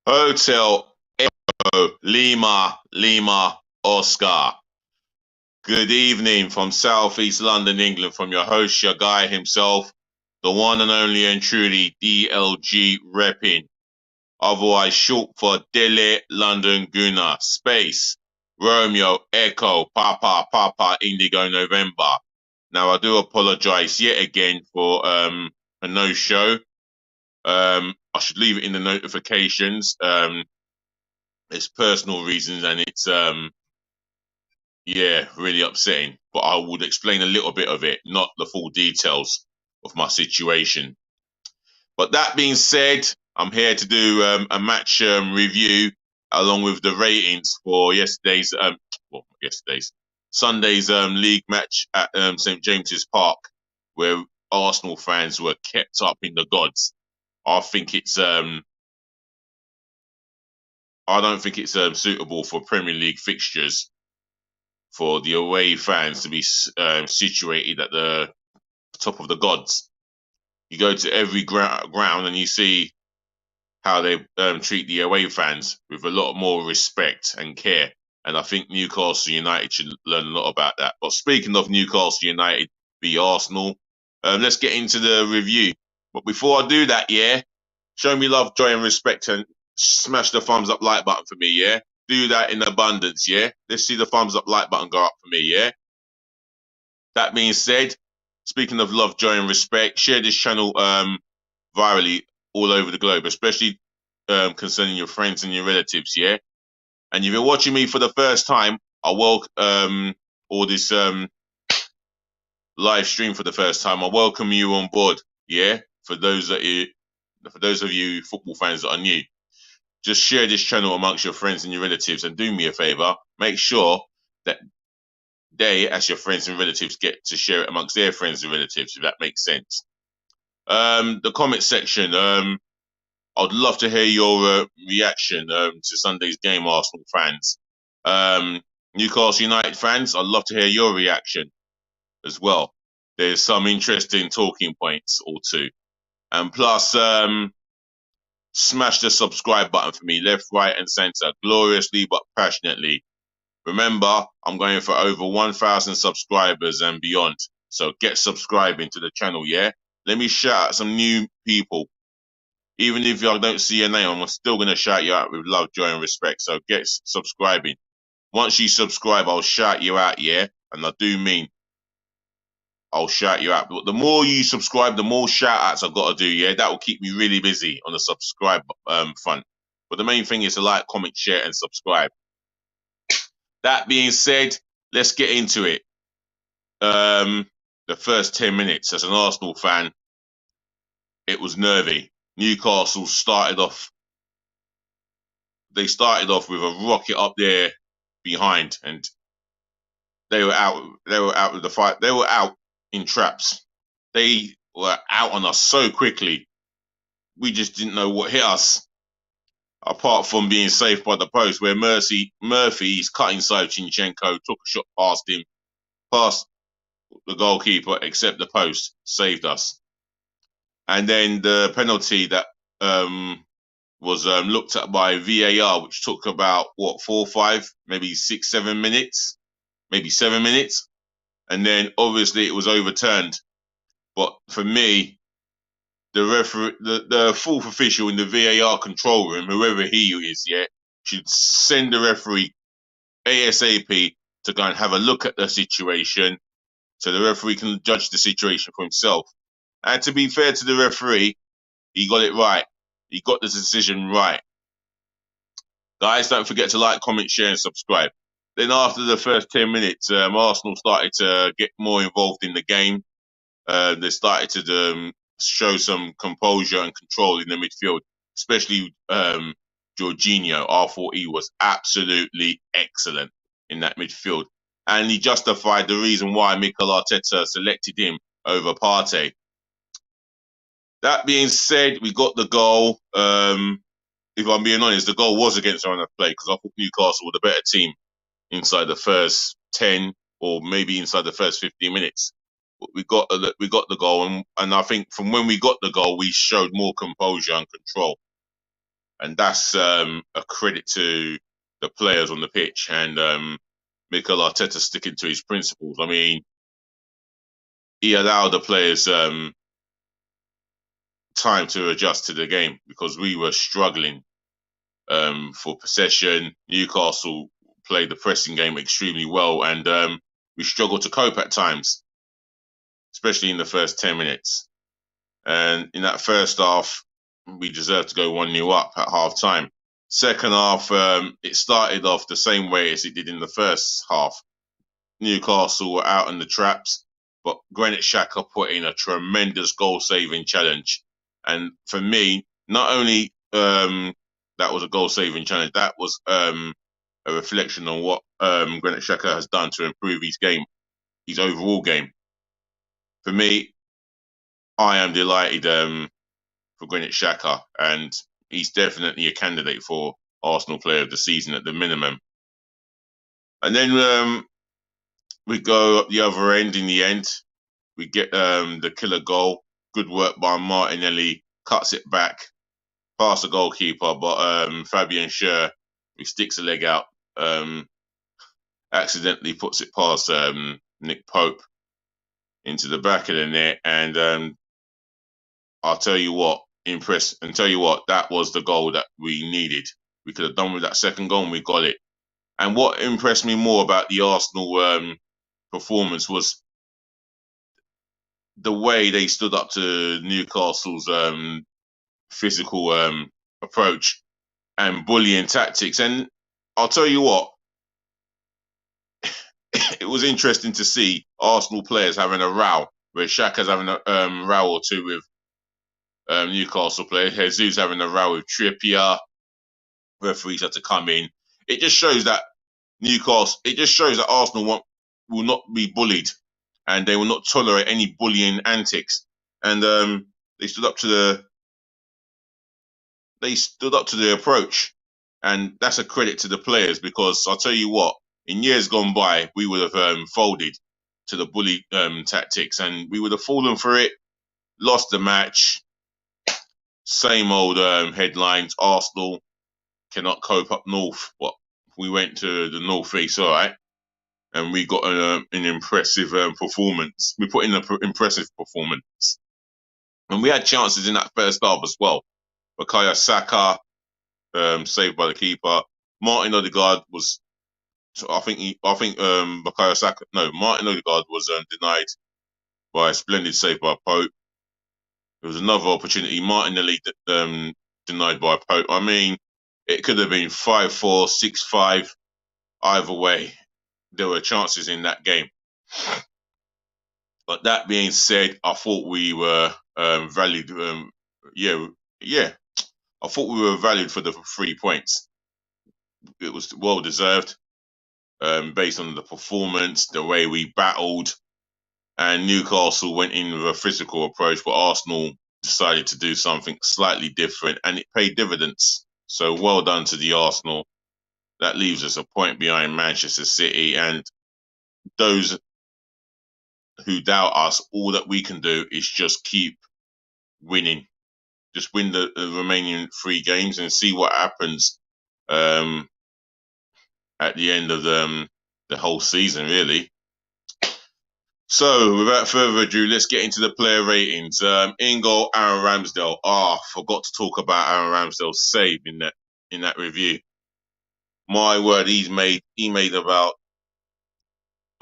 Hotel Echo Lima Lima Oscar. Good evening from Southeast London, England, from your host, your guy himself, the one and only and truly DLG repping, otherwise short for Dele London Guna, space, Romeo Echo Papa Papa Indigo November. Now I do apologise yet again for a no show. I should leave it in the notifications. It's personal reasons and it's yeah, really upsetting. But I would explain a little bit of it, not the full details of my situation. But that being said, I'm here to do a match review along with the ratings for yesterday's Sunday's league match at St James's Park, where Arsenal fans were kept up in the gods. I think it's I don't think it's suitable for Premier League fixtures for the away fans to be situated at the top of the gods. You go to every ground and you see how they treat the away fans with a lot more respect and care. And I think Newcastle United should learn a lot about that. But speaking of Newcastle United v Arsenal, let's get into the review. But before I do that, yeah, show me love, joy, and respect, and smash the thumbs up like button for me, yeah? Do that in abundance, yeah? Let's see the thumbs up like button go up for me, yeah? That being said, speaking of love, joy, and respect, share this channel virally all over the globe, especially concerning your friends and your relatives, yeah? And if you're watching me for the first time, I welcome or this live stream for the first time. I welcome you on board, yeah? For those of you football fans that are new, just share this channel amongst your friends and your relatives, and do me a favor, make sure that they, as your friends and relatives, get to share it amongst their friends and relatives, if that makes sense. The comment section, I'd love to hear your reaction to Sunday's game, Arsenal fans. Newcastle United fans, I'd love to hear your reaction as well. There's some interesting talking points or two. And plus, smash the subscribe button for me, left, right, and centre, gloriously but passionately. Remember, I'm going for over 1,000 subscribers and beyond. So get subscribing to the channel, yeah? Let me shout out some new people. Even if I don't see your name, I'm still going to shout you out with love, joy, and respect. So get subscribing. Once you subscribe, I'll shout you out, yeah? And I do mean I'll shout you out. But the more you subscribe, the more shout outs I've got to do, yeah? That will keep me really busy on the subscribe front. But the main thing is to like, comment, share, and subscribe. That being said, let's get into it. The first 10 minutes as an Arsenal fan, it was nervy. Newcastle started off with a rocket up there behind, and they were out with the fight. They were out in traps. They were out on us so quickly. We just didn't know what hit us. Apart from being saved by the post, where Murphy's cut inside Zinchenko, took a shot past him, past the goalkeeper, except the post, saved us. And then the penalty that was looked at by VAR, which took about, 4, 5, maybe 6, 7 minutes, maybe 7 minutes. And then obviously it was overturned. But for me, the referee, the fourth official in the VAR control room, whoever he is, yeah, should send the referee ASAP to go and have a look at the situation so the referee can judge the situation for himself. And to be fair to the referee, he got it right. He got the decision right. Guys, don't forget to like, comment, share, and subscribe. Then after the first 10 minutes, Arsenal started to get more involved in the game. They started to show some composure and control in the midfield, especially Jorginho. I thought he was absolutely excellent in that midfield. And he justified the reason why Mikel Arteta selected him over Partey. That being said, we got the goal. If I'm being honest, the goal was against our own play because I thought Newcastle were the better team inside the first 10 or maybe inside the first 15 minutes. But we got the goal, and I think from when we got the goal, we showed more composure and control. and that's a credit to the players on the pitch and Mikel Arteta sticking to his principles. I mean, he allowed the players time to adjust to the game because we were struggling for possession. Newcastle played the pressing game extremely well, and we struggled to cope at times, especially in the first 10 minutes. And in that first half, we deserved to go 1-0 up at half time. Second half, it started off the same way as it did in the first half. Newcastle were out in the traps, but Granit Xhaka put in a tremendous goal-saving challenge. And for me, not only that was a goal-saving challenge, that was a reflection on what Granit Xhaka has done to improve his game, his overall game. For me, I am delighted for Granit Xhaka, and he's definitely a candidate for Arsenal Player of the Season at the minimum. And then we go up the other end in the end. We get the killer goal. Good work by Martinelli. Cuts it back past the goalkeeper, but Fabian Schär, who sticks a leg out, accidentally puts it past Nick Pope into the back of the net. And I'll tell you what, that was the goal that we needed. We could have done with that second goal and we got it. And what impressed me more about the Arsenal performance was the way they stood up to Newcastle's physical approach and bullying tactics. And I'll tell you what, it was interesting to see Arsenal players having a row, where Xhaka's having a row or two with Newcastle players. Jesus having a row with Trippier. Referees had to come in. It just shows that Arsenal will not be bullied, and they will not tolerate any bullying antics. And they stood up to the approach, and that's a credit to the players, because I'll tell you what, in years gone by, we would have folded to the bully tactics, and we would have fallen for it, lost the match. Same old headlines: Arsenal cannot cope up north. But we went to the North East, all right, and we got an impressive performance. We put in an impressive performance, and we had chances in that first half as well. Bukayo Saka saved by the keeper. Martin Odegaard was, Martin Odegaard was denied by a splendid save by Pope. There was another opportunity, Martinelli denied by Pope. I mean, it could have been 5-4, 6-5. Either way, there were chances in that game. But that being said, I thought we were valued. I thought we were valued for the 3 points. It was well deserved, based on the performance, the way we battled. And Newcastle went in with a physical approach, but Arsenal decided to do something slightly different, and it paid dividends. So well done to the Arsenal. That leaves us a point behind Manchester City, and those who doubt us, all that we can do is just keep winning. Just win the remaining 3 games and see what happens at the end of the whole season, really. So, without further ado, let's get into the player ratings. In goal, Aaron Ramsdale. Forgot to talk about Aaron Ramsdale's save in that review. My word, he made about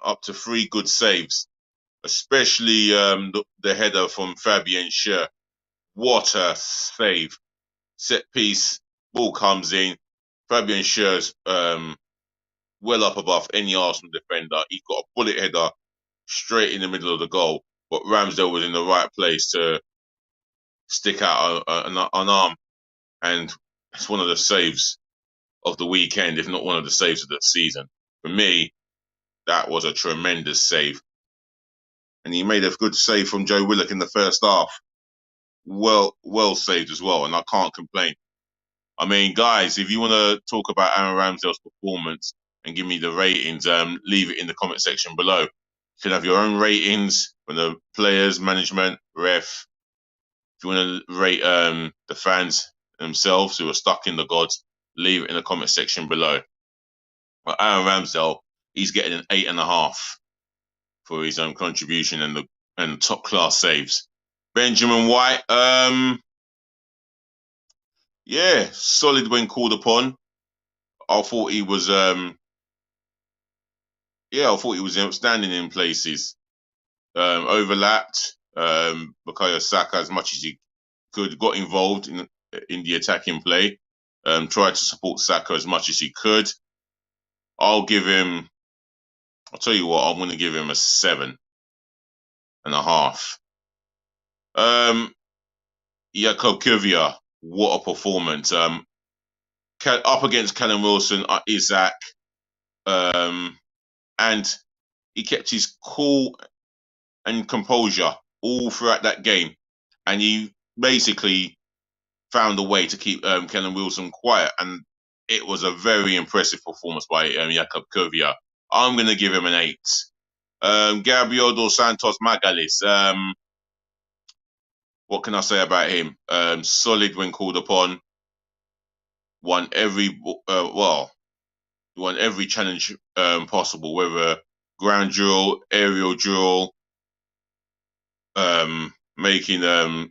up to 3 good saves, especially the header from Fabian Schär. What a save! Set piece, ball comes in. Fabian Schär's well up above any Arsenal defender. He got a bullet header straight in the middle of the goal, but Ramsdale was in the right place to stick out an arm, and it's one of the saves of the weekend, if not one of the saves of the season. For me, that was a tremendous save. And he made a good save from Joe Willock in the first half. Well saved as well, and I can't complain. I mean, guys, if you want to talk about Aaron Ramsdale's performance and give me the ratings, leave it in the comment section below. You can have your own ratings from the players, management, ref. If you want to rate the fans, themselves who are stuck in the gods, leave it in the comment section below. But Aaron Ramsdale, he's getting an 8.5 for his own contribution and top class saves. Benjamin White, yeah, solid when called upon. I thought he was, I thought he was outstanding in places. Overlapped Bukayo Saka as much as he could, got involved in the attacking play, tried to support Saka as much as he could. I'll tell you what, I'm going to give him a 7.5. Jakub Kivia, what a performance. Up against Callum Wilson, Isaac, and he kept his cool and composure all throughout that game. And he basically found a way to keep Callum Wilson quiet. And it was a very impressive performance by Jakub Kivia. I'm going to give him an 8. Gabriel dos Santos Magalis, what can I say about him? Solid when called upon. Won every challenge possible, whether ground duel, aerial duel, making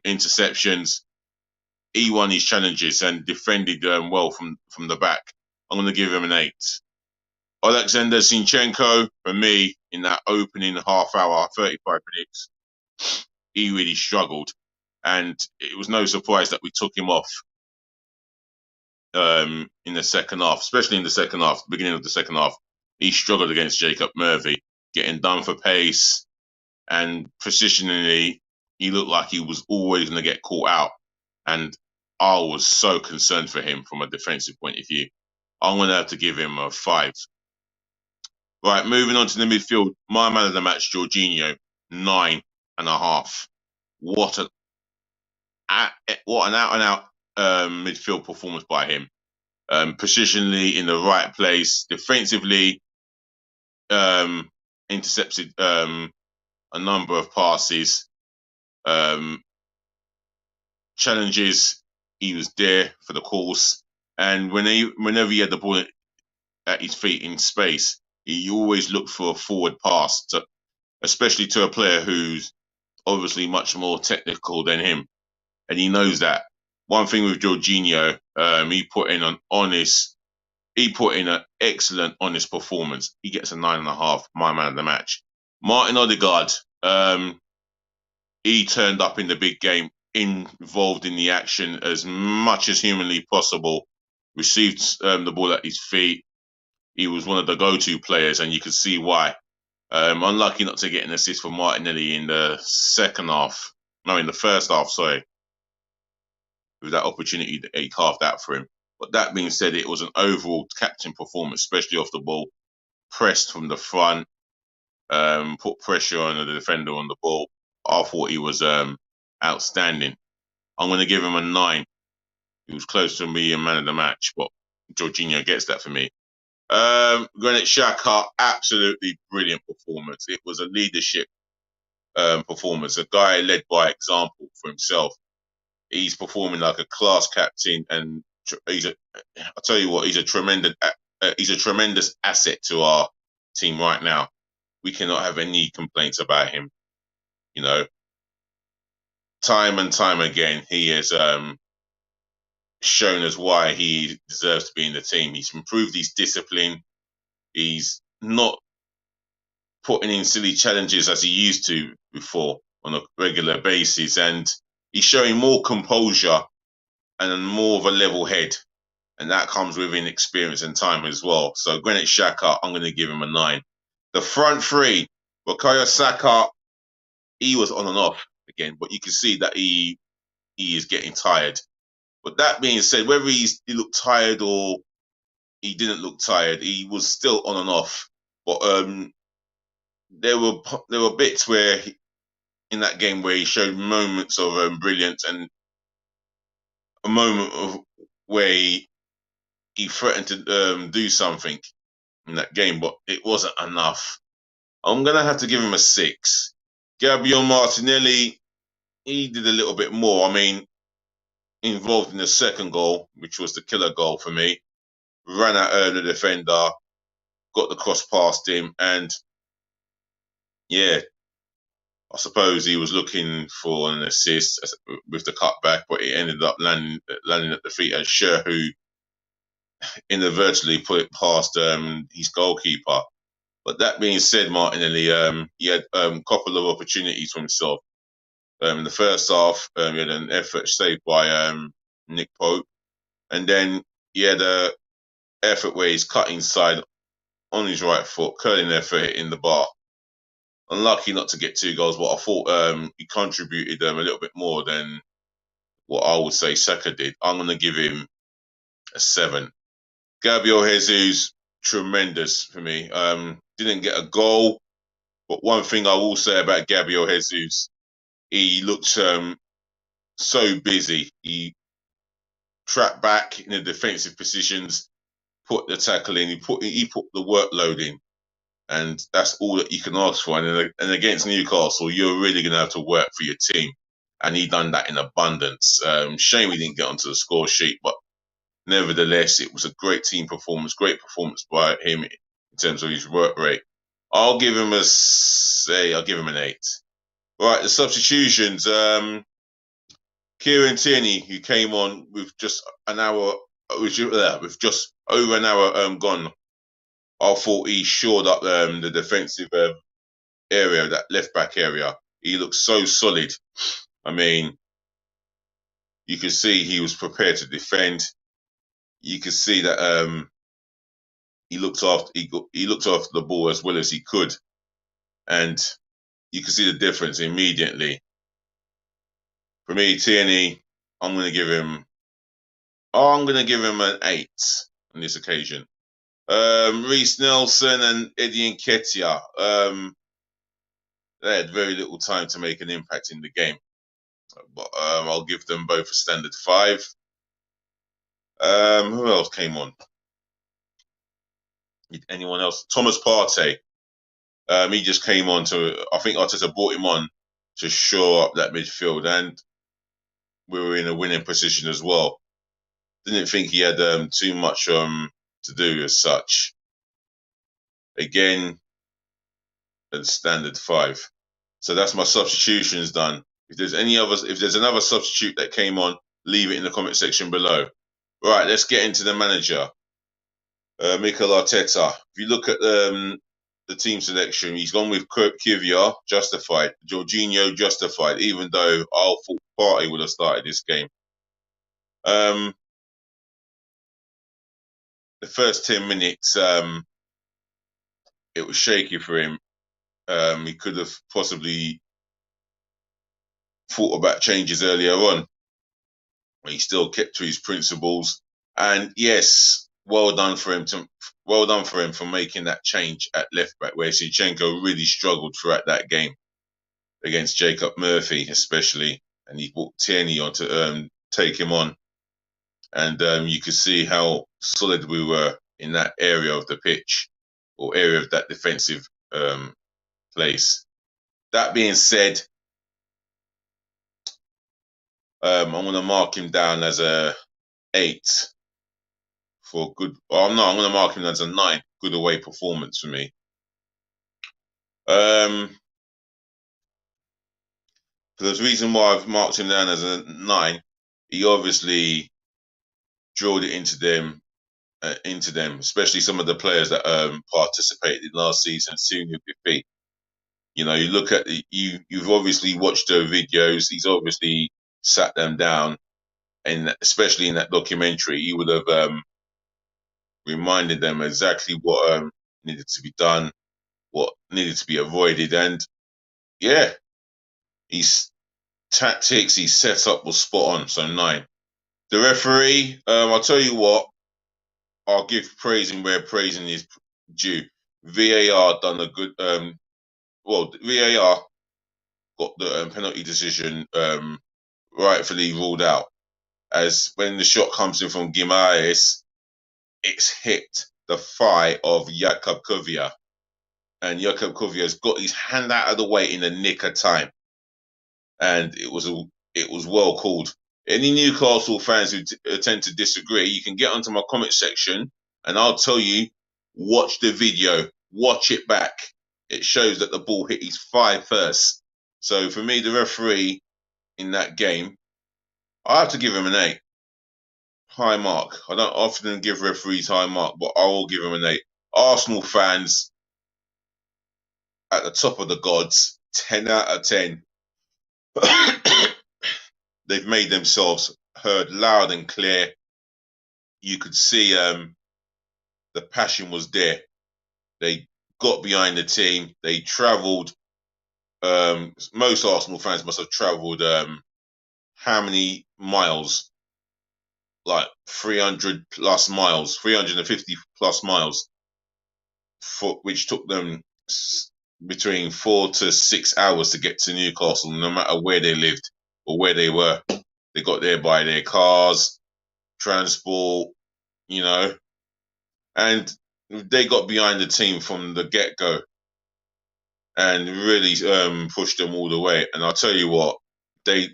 interceptions. He won his challenges and defended well from the back. I'm going to give him an 8. Alexander Zinchenko, for me, in that opening half hour, 35 minutes, he really struggled. And it was no surprise that we took him off in the second half, especially in the second half, beginning of the second half. He struggled against Jacob Murphy, getting done for pace, and positionally, he looked like he was always going to get caught out. And I was so concerned for him from a defensive point of view. I'm going to have to give him a 5. Right, moving on to the midfield. My man of the match, Jorginho, 9.5. What an out-and-out midfield performance by him. Positionally in the right place, defensively, intercepted a number of passes, challenges. He was there for the course, and whenever he had the ball at his feet in space, he always looked for a forward pass, especially to a player who's obviously much more technical than him, and he knows that. One thing with Jorginho, he put in an excellent, honest performance. He gets a 9.5, my man of the match. Martin Odegaard, he turned up in the big game, involved in the action as much as humanly possible, received the ball at his feet. He was one of the go-to players, and you could see why. Unlucky not to get an assist for Martinelli in the first half, sorry. With that opportunity that he carved out for him. But that being said, it was an overall captain performance, especially off the ball. Pressed from the front, put pressure on the defender on the ball. I thought he was outstanding. I'm going to give him a 9. He was close to me and man of the match, but Jorginho gets that for me. Granit Xhaka, absolutely brilliant performance. It was a leadership performance. A guy led by example for himself. He's performing like a class captain, and I'll tell you what, he's a tremendous asset to our team right now. We cannot have any complaints about him. You know, time and time again, he has shown us why he deserves to be in the team. He's improved his discipline. He's not putting in silly challenges as he used to before on a regular basis, and he's showing more composure and more of a level head, and that comes with experience and time as well. So Granit Xhaka, I'm going to give him a 9. The front three, Bukayo Saka, he was on and off again, but you can see that he is getting tired. But that being said, whether he looked tired or he didn't look tired, he was still on and off. But there were bits where in that game where he showed moments of brilliance and a moment of where he threatened to do something in that game, but it wasn't enough. I'm going to have to give him a 6. Gabriel Martinelli, he did a little bit more. I mean, involved in the second goal, which was the killer goal for me. Ran out early the defender, got the cross past him, and yeah, I suppose he was looking for an assist with the cutback, but it ended up landing at the feet of Sher, who inadvertently put it past his goalkeeper. But that being said, Martinelli, he had a couple of opportunities for himself. In the first half, he had an effort saved by Nick Pope, and then he had a effort where he's cut inside on his right foot, curling effort in the bar. Unlucky not to get 2 goals, but I thought he contributed a little bit more than what I would say Saka did. I'm going to give him a 7. Gabriel Jesus, tremendous for me. Didn't get a goal, but one thing I will say about Gabriel Jesus, he looked so busy. He trapped back in the defensive positions, put the tackle in, he put the workload in, and that's all that you can ask for. And against Newcastle, you're really going to have to work for your team, and he done that in abundance. Shame we didn't get onto the score sheet, but nevertheless, it was a great team performance, great performance by him in terms of his work rate. I'll give him an 8. Right, the substitutions. Kieran Tierney, who came on with just an hour, with just over an hour gone. I thought he shored up the defensive area, that left back area. He looked so solid. I mean, you could see he was prepared to defend. You could see that he looked after the ball as well as he could, and you could see the difference immediately. For me, Tierney, I'm going to give him an 8 on this occasion. Reece Nelson and Eddie Nketiah, they had very little time to make an impact in the game, but I'll give them both a standard 5. Who else came on? Anyone else? Thomas Partey. He just came on I think Arteta brought him on to shore up that midfield, and we were in a winning position as well. Didn't think he had too much to do as such. Again, a standard 5. So that's my substitutions done. If there's another substitute that came on, leave it in the comment section below. Right, let's get into the manager. Mikel Arteta. If you look at the team selection, he's gone with Kvyat, justified. Jorginho, justified, even though I thought Partey would have started this game. The first 10 minutes, it was shaky for him. He could have possibly thought about changes earlier on. He still kept to his principles. And yes, well done for him for making that change at left back, where Zinchenko really struggled throughout that game against Jacob Murphy, especially, and he brought Tierney on to take him on, and you could see how solid we were in that area of the pitch, or area of that defensive place. That being said, I'm going to mark him down as a 8 for good. I'm going to mark him as a 9. Good away performance for me. The reason why I've marked him down as a 9, he obviously drilled it into them, especially some of the players that participated in last season's senior defeat. You know, you look at you've obviously watched the videos. He's obviously sat them down, and especially in that documentary, he would have reminded them exactly what needed to be done, what needed to be avoided, and yeah, his tactics, his setup was spot on. So 9. The referee, I'll tell you what, I'll give praising where praising is due. VAR done a good. VAR got the penalty decision rightfully ruled out, as when the shot comes in from Guimaraes, it's hit the thigh of Jakub Kvyat, and Jakub Kvyat's got his hand out of the way in the nick of time, and it was well called. Any Newcastle fans who tend to disagree, you can get onto my comment section and I'll tell you, watch the video, watch it back. It shows that the ball hit his thigh first. So for me, the referee in that game, I have to give him an 8. High mark. I don't often give referees high mark, but I will give him an 8. Arsenal fans at the top of the gods, 10 out of 10. They've made themselves heard loud and clear. You could see the passion was there. They got behind the team. They travelled. Most Arsenal fans must have travelled how many miles? Like 300 plus miles, 350 plus miles, which took them between 4 to 6 hours to get to Newcastle, no matter where they lived or where they were. They got there by their cars, transport, you know, and they got behind the team from the get-go and really pushed them all the way. And I'll tell you what, they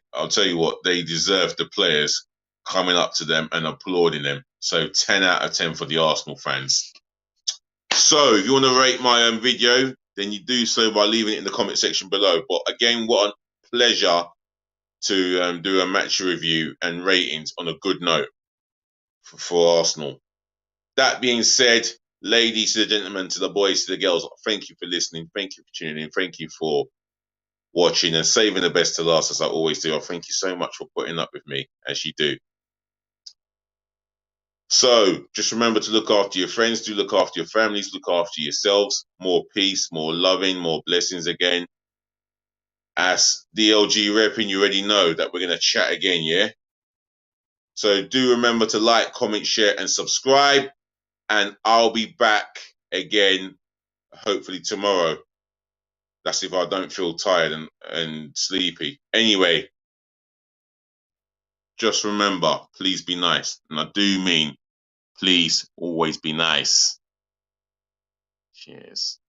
deserve the players coming up to them and applauding them. So 10 out of 10 for the Arsenal fans. So if you want to rate my video, then you do so by leaving it in the comment section below. But again, what a pleasure to do a match review and ratings on a good note for Arsenal. That being said, ladies to the gentlemen, to the boys, to the girls, thank you for listening. Thank you for tuning in. Thank you for watching and saving the best to last, as I always do. I thank you so much for putting up with me, as you do. So just remember to look after your friends, do look after your families, look after yourselves. More peace, more loving, more blessings again. As DLG repping, you already know that we're going to chat again, yeah? So do remember to like, comment, share, and subscribe. And I'll be back again, hopefully tomorrow. That's if I don't feel tired and sleepy. Anyway, just remember, please be nice. And I do mean, please always be nice. Cheers.